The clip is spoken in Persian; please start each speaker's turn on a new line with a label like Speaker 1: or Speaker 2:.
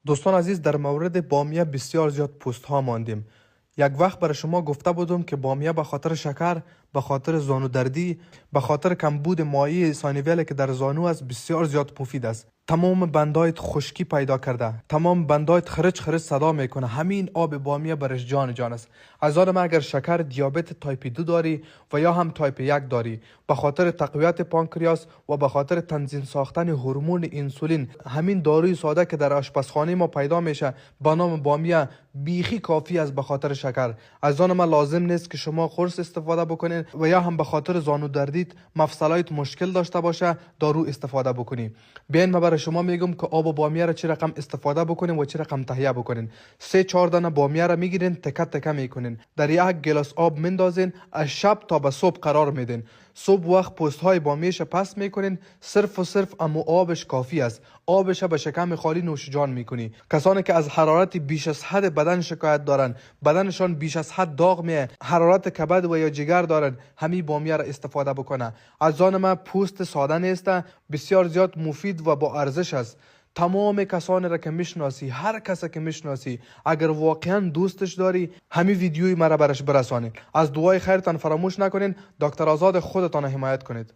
Speaker 1: دوستان عزیز، در مورد بامیه بسیار زیاد پست ها ماندیم. یک وقت برای شما گفته بودم که بامیه به خاطر شکر، به خاطر زانو دردی، به خاطر کمبود مایع سانیویل که در زانو است بسیار زیاد مفید است. تمام بندایت خشکی پیدا کرده، تمام بندایت خرچ خرچ صدا میکنه. همین آب بامیه برش جان است. از آن ما اگر شکر، دیابت تایپ 2 داری و یا هم تایپ 1 داری، به خاطر تقویت پانکریاس و به خاطر تنظیم ساختن هورمون انسولین، همین داروی ساده که در آشپزخانه ما پیدا میشه به نام بامیه بیخی کافی است. به خاطر شکر از آن ما لازم نیست که شما قرص استفاده بکنین و یا هم به خاطر زانو دردیت مفصلایت مشکل داشته باشه دارو استفاده بکنی. بیاین ما برای شما میگم که آب بامیه را چه رقم استفاده بکنین و چه رقم تهیه بکنین. 3-4 دانه بامیه را میگیرین، تکه تکه میکنین، در یک گلاس آب میندازین، از شب تا به صبح قرار میدین. صبح وقت پوست های بامیش پس میکنین، صرف و صرف امو آبش کافی است. آبش به شکم خالی نوش جان میکنی. کسانی که از حرارت بیش از حد بدن شکایت دارن، بدنشان بیش از حد داغ میه، حرارت کبد و یا جگر دارن، همین بامیه را استفاده بکنه. از آن ما پوست ساده نیست، بسیار زیاد مفید و با ارزش است. تمام کسانی را که میشناسی، هر کسی که میشناسی، اگر واقعا دوستش داری، همین ویدیوی مرا برش برسانید. از دعای خیرتان فراموش نکنین. دکتر آزاد خودتان حمایت کنید.